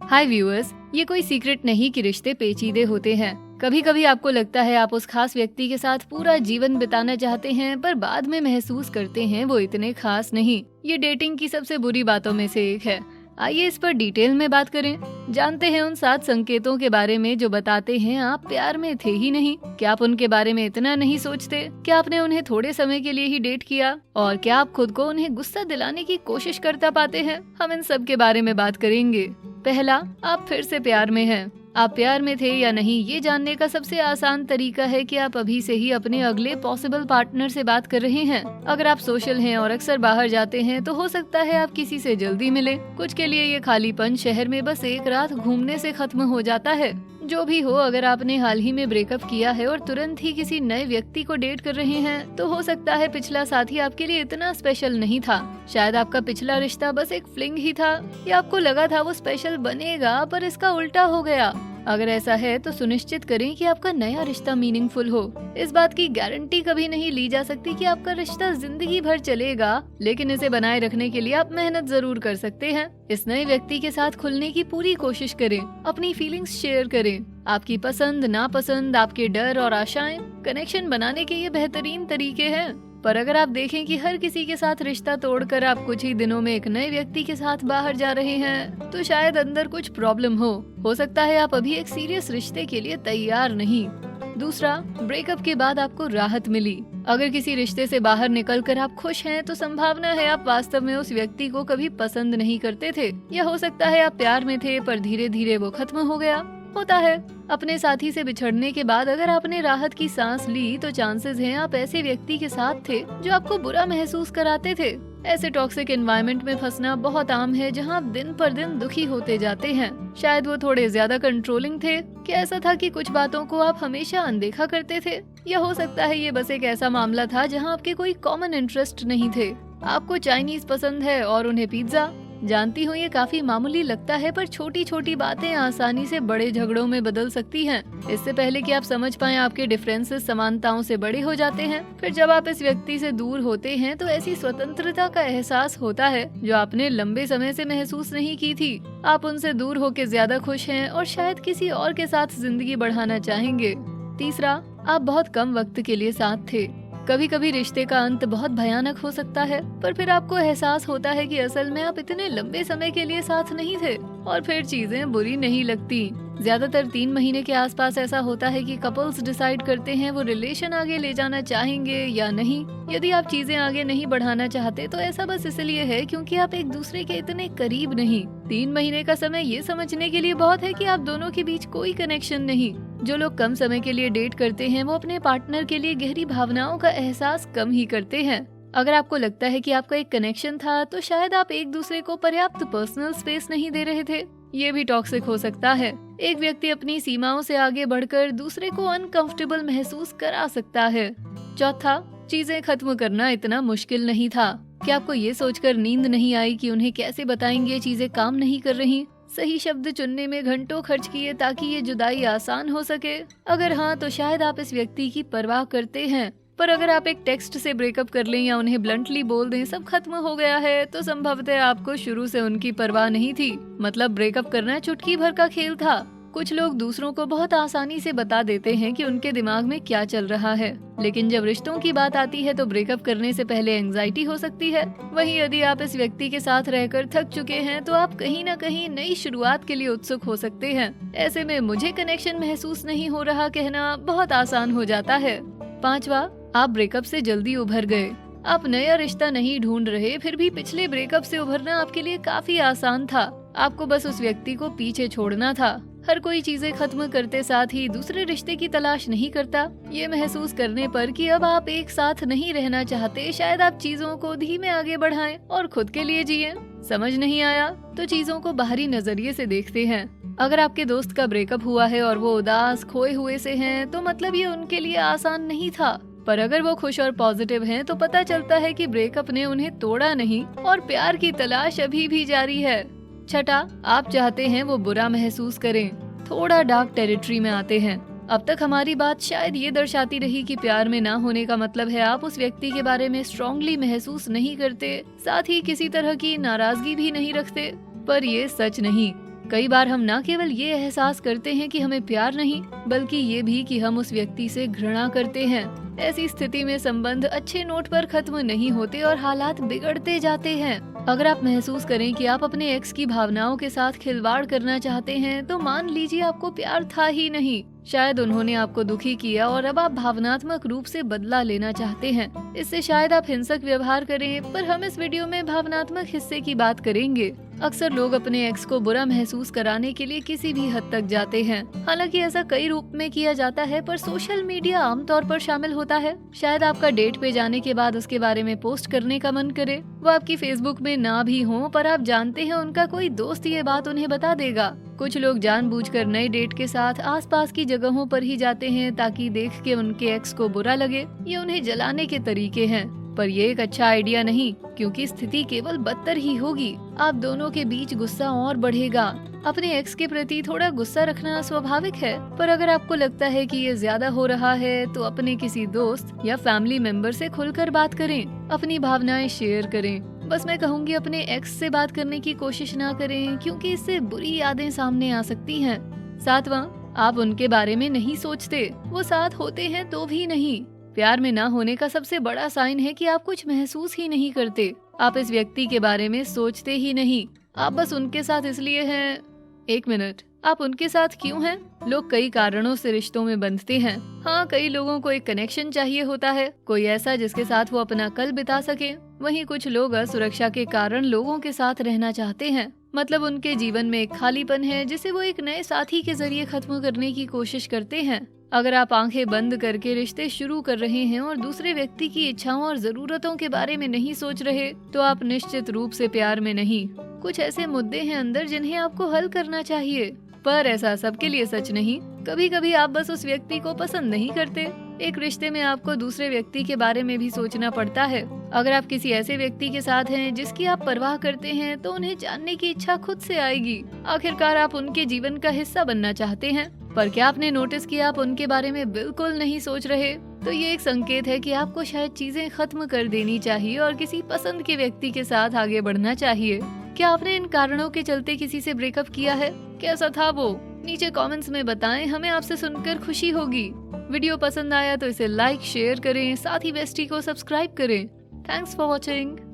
हाय viewers, ये कोई secret नहीं कि रिश्ते पेचीदे होते हैं। कभी कभी आपको लगता है आप उस खास व्यक्ति के साथ पूरा जीवन बिताना चाहते हैं, पर बाद में महसूस करते हैं वो इतने खास नहीं। ये डेटिंग की सबसे बुरी बातों में से एक है। आइए इस पर डिटेल में बात करें। जानते हैं उन 7 संकेतों के बारे में जो बताते हैं आप प्यार में थे ही नहीं। क्या आप उनके बारे में इतना नहीं सोचते? क्या आपने उन्हें थोड़े समय के लिए ही डेट किया? और क्या आप खुद को उन्हें गुस्सा दिलाने की कोशिश करता पाते हैं? हम इन सब के बारे में बात करेंगे। पहला, आप फिर से प्यार में हैं। आप प्यार में थे या नहीं, ये जानने का सबसे आसान तरीका है कि आप अभी से ही अपने अगले पॉसिबल पार्टनर से बात कर रहे हैं। अगर आप सोशल हैं और अक्सर बाहर जाते हैं तो हो सकता है आप किसी से जल्दी मिले। कुछ के लिए ये खालीपन शहर में बस एक रात घूमने से खत्म हो जाता है। जो भी हो, अगर आपने हाल ही में ब्रेकअप किया है और तुरंत ही किसी नए व्यक्ति को डेट कर रहे हैं, तो हो सकता है पिछला साथी आपके लिए इतना स्पेशल नहीं था। शायद आपका पिछला रिश्ता बस एक फ्लिंग ही था, या आपको लगा था वो स्पेशल बनेगा पर इसका उल्टा हो गया। अगर ऐसा है तो सुनिश्चित करें कि आपका नया रिश्ता मीनिंगफुल हो। इस बात की गारंटी कभी नहीं ली जा सकती कि आपका रिश्ता जिंदगी भर चलेगा, लेकिन इसे बनाए रखने के लिए आप मेहनत जरूर कर सकते हैं। इस नए व्यक्ति के साथ खुलने की पूरी कोशिश करें, अपनी फीलिंग्स शेयर करें। आपकी पसंद नापसंद, आपके डर और आशाएं कनेक्शन बनाने के ये बेहतरीन तरीके हैं। पर अगर आप देखें कि हर किसी के साथ रिश्ता तोड़कर आप कुछ ही दिनों में एक नए व्यक्ति के साथ बाहर जा रहे हैं, तो शायद अंदर कुछ प्रॉब्लम हो सकता है आप अभी एक सीरियस रिश्ते के लिए तैयार नहीं। दूसरा, ब्रेकअप के बाद आपको राहत मिली। अगर किसी रिश्ते से बाहर निकलकर आप खुश हैं, तो संभावना है आप वास्तव में उस व्यक्ति को कभी पसंद नहीं करते थे, या हो सकता है आप प्यार में थे पर धीरे धीरे वो खत्म हो गया। होता है। अपने साथी से बिछड़ने के बाद अगर आपने राहत की सांस ली, तो चांसेस हैं आप ऐसे व्यक्ति के साथ थे जो आपको बुरा महसूस कराते थे। ऐसे टॉक्सिक एनवायरनमेंट में फंसना बहुत आम है, जहां आप दिन पर दिन दुखी होते जाते हैं। शायद वो थोड़े ज्यादा कंट्रोलिंग थे। क्या ऐसा था कि कुछ बातों को आप हमेशा अनदेखा करते थे? या हो सकता है ये बस एक ऐसा मामला था जहां आपके कोई कॉमन इंटरेस्ट नहीं थे। आपको चाइनीज पसंद है और उन्हें पिज्जा। जानती हूँ ये काफी मामूली लगता है, पर छोटी छोटी बातें आसानी से बड़े झगड़ों में बदल सकती हैं। इससे पहले कि आप समझ पाएं, आपके डिफरेंसेस समानताओं से बड़े हो जाते हैं। फिर जब आप इस व्यक्ति से दूर होते हैं तो ऐसी स्वतंत्रता का एहसास होता है जो आपने लंबे समय से महसूस नहीं की थी। आप उनसे दूर होकर ज्यादा खुश हैं और शायद किसी और के साथ जिंदगी बढ़ाना चाहेंगे। तीसरा, आप बहुत कम वक्त के लिए साथ थे। कभी कभी रिश्ते का अंत बहुत भयानक हो सकता है, पर फिर आपको एहसास होता है कि असल में आप इतने लंबे समय के लिए साथ नहीं थे, और फिर चीजें बुरी नहीं लगती। ज्यादातर 3 महीने के आसपास ऐसा होता है कि कपल्स डिसाइड करते हैं वो रिलेशन आगे ले जाना चाहेंगे या नहीं। यदि आप चीजें आगे नहीं बढ़ाना चाहते तो ऐसा बस इसलिए है क्योंकि आप एक दूसरे के इतने करीब नहीं। 3 महीने का समय ये समझने के लिए बहुत है कि आप दोनों के बीच कोई कनेक्शन नहीं। जो लोग कम समय के लिए डेट करते हैं वो अपने पार्टनर के लिए गहरी भावनाओं का एहसास कम ही करते हैं। अगर आपको लगता है कि आपका एक कनेक्शन था, तो शायद आप एक दूसरे को पर्याप्त पर्सनल स्पेस नहीं दे रहे थे। ये भी टॉक्सिक हो सकता है। एक व्यक्ति अपनी सीमाओं से आगे बढ़कर दूसरे को अनकंफर्टेबल महसूस करा सकता है। चौथा, चीजें खत्म करना इतना मुश्किल नहीं था। क्या आपको ये सोचकर नींद नहीं आई कि उन्हें कैसे बताएंगे चीजें काम नहीं कर रही? सही शब्द चुनने में घंटों खर्च किए ताकि ये जुदाई आसान हो सके? अगर हाँ, तो शायद आप इस व्यक्ति की परवाह करते हैं। पर अगर आप एक टेक्स्ट से ब्रेकअप कर लें या उन्हें ब्लंटली बोल दें सब खत्म हो गया है, तो संभवतः आपको शुरू से उनकी परवाह नहीं थी। मतलब ब्रेकअप करना चुटकी भर का खेल था। कुछ लोग दूसरों को बहुत आसानी से बता देते हैं कि उनके दिमाग में क्या चल रहा है, लेकिन जब रिश्तों की बात आती है तो ब्रेकअप करने से पहले एंजाइटी हो सकती है। वहीं यदि आप इस व्यक्ति के साथ रहकर थक चुके हैं, तो आप कहीं न कहीं नई शुरुआत के लिए उत्सुक हो सकते हैं। ऐसे में मुझे कनेक्शन महसूस नहीं हो रहा कहना बहुत आसान हो जाता है। पांचवा, आप ब्रेकअप से जल्दी उभर गए। आप नया रिश्ता नहीं ढूंढ रहे, फिर भी पिछले ब्रेकअप से उभरना आपके लिए काफी आसान था। आपको बस उस व्यक्ति को पीछे छोड़ना था। हर कोई चीजें खत्म करते साथ ही दूसरे रिश्ते की तलाश नहीं करता। ये महसूस करने पर कि अब आप एक साथ नहीं रहना चाहते, शायद आप चीजों को धीमे आगे बढ़ाएं और खुद के लिए जिएं। समझ नहीं आया तो चीजों को बाहरी नजरिए से देखते हैं। अगर आपके दोस्त का ब्रेकअप हुआ है और वो उदास खोए हुए से हैं, तो मतलब ये उनके लिए आसान नहीं था। पर अगर वो खुश और पॉजिटिव हैं, तो पता चलता है कि ब्रेकअप ने उन्हें तोड़ा नहीं और प्यार की तलाश अभी भी जारी है। छठा, आप चाहते हैं वो बुरा महसूस करें। थोड़ा डार्क टेरिटरी में आते हैं। अब तक हमारी बात शायद ये दर्शाती रही कि प्यार में ना होने का मतलब है आप उस व्यक्ति के बारे में स्ट्रांगली महसूस नहीं करते, साथ ही किसी तरह की नाराजगी भी नहीं रखते। पर ये सच नहीं। कई बार हम न केवल ये एहसास करते हैं कि हमें प्यार नहीं, बल्कि ये भी कि हम उस व्यक्ति से घृणा करते हैं। ऐसी स्थिति में संबंध अच्छे नोट पर खत्म नहीं होते और हालात बिगड़ते जाते हैं। अगर आप महसूस करें कि आप अपने एक्स की भावनाओं के साथ खिलवाड़ करना चाहते हैं, तो मान लीजिए आपको प्यार था ही नहीं। शायद उन्होंने आपको दुखी किया और अब आप भावनात्मक रूप से बदला लेना चाहते हैं। इससे शायद आप हिंसक व्यवहार करें, पर हम इस वीडियो में भावनात्मक हिस्से की बात करेंगे। अक्सर लोग अपने एक्स को बुरा महसूस कराने के लिए किसी भी हद तक जाते हैं। हालांकि ऐसा कई रूप में किया जाता है, पर सोशल मीडिया आमतौर पर शामिल होता है। शायद आपका डेट पे जाने के बाद उसके बारे में पोस्ट करने का मन करे। वो आपकी फेसबुक में ना भी हो, पर आप जानते हैं उनका कोई दोस्त ये बात उन्हें बता देगा। कुछ लोग जानबूझकर नए डेट के साथ आसपास की जगहों पर ही जाते हैं ताकि देख के उनके एक्स को बुरा लगे। ये उन्हें जलाने के तरीके हैं, पर ये एक अच्छा आइडिया नहीं, क्योंकि स्थिति केवल बदतर ही होगी। आप दोनों के बीच गुस्सा और बढ़ेगा। अपने एक्स के प्रति थोड़ा गुस्सा रखना स्वाभाविक है, पर अगर आपको लगता है कि ये ज्यादा हो रहा है, तो अपने किसी दोस्त या फैमिली मेंबर से खुलकर बात करें, अपनी भावनाएं शेयर करें। बस मैं कहूँगी अपने एक्स से बात करने की कोशिश ना करें, क्योंकि इससे बुरी यादें सामने आ सकती हैं। 7वां, आप उनके बारे में नहीं सोचते, वो साथ होते हैं तो भी नहीं। प्यार में ना होने का सबसे बड़ा साइन है कि आप कुछ महसूस ही नहीं करते। आप इस व्यक्ति के बारे में सोचते ही नहीं, आप बस उनके साथ इसलिए हैं। 1 मिनट, आप उनके साथ क्यों हैं? लोग कई कारणों से रिश्तों में बंधते हैं। हाँ, कई लोगों को एक कनेक्शन चाहिए होता है, कोई ऐसा जिसके साथ वो अपना कल बिता सके। वहीं कुछ लोग असुरक्षा के कारण लोगों के साथ रहना चाहते हैं, मतलब उनके जीवन में एक खालीपन है जिसे वो एक नए साथी के जरिए खत्म करने की कोशिश करते हैं। अगर आप आंखें बंद करके रिश्ते शुरू कर रहे हैं और दूसरे व्यक्ति की इच्छाओं और जरूरतों के बारे में नहीं सोच रहे, तो आप निश्चित रूप से प्यार में नहीं। कुछ ऐसे मुद्दे हैं अंदर जिन्हें आपको हल करना चाहिए, पर ऐसा सबके लिए सच नहीं। कभी कभी आप बस उस व्यक्ति को पसंद नहीं करते। एक रिश्ते में आपको दूसरे व्यक्ति के बारे में भी सोचना पड़ता है। अगर आप किसी ऐसे व्यक्ति के साथ हैं जिसकी आप परवाह करते हैं, तो उन्हें जानने की इच्छा खुद से आएगी। आखिरकार आप उनके जीवन का हिस्सा बनना चाहते हैं, पर क्या आपने नोटिस किया आप उनके बारे में बिल्कुल नहीं सोच रहे? तो ये एक संकेत है कि आपको शायद चीजें खत्म कर देनी चाहिए और किसी पसंद के व्यक्ति के साथ आगे बढ़ना चाहिए। क्या आपने इन कारणों के चलते किसी से ब्रेकअप किया है? कैसा था वो? नीचे कमेंट्स में बताएं, हमें आपसे सुनकर खुशी होगी। वीडियो पसंद आया तो इसे लाइक शेयर करें, साथ ही बेस्टी को सब्सक्राइब करें। Thanks for watching.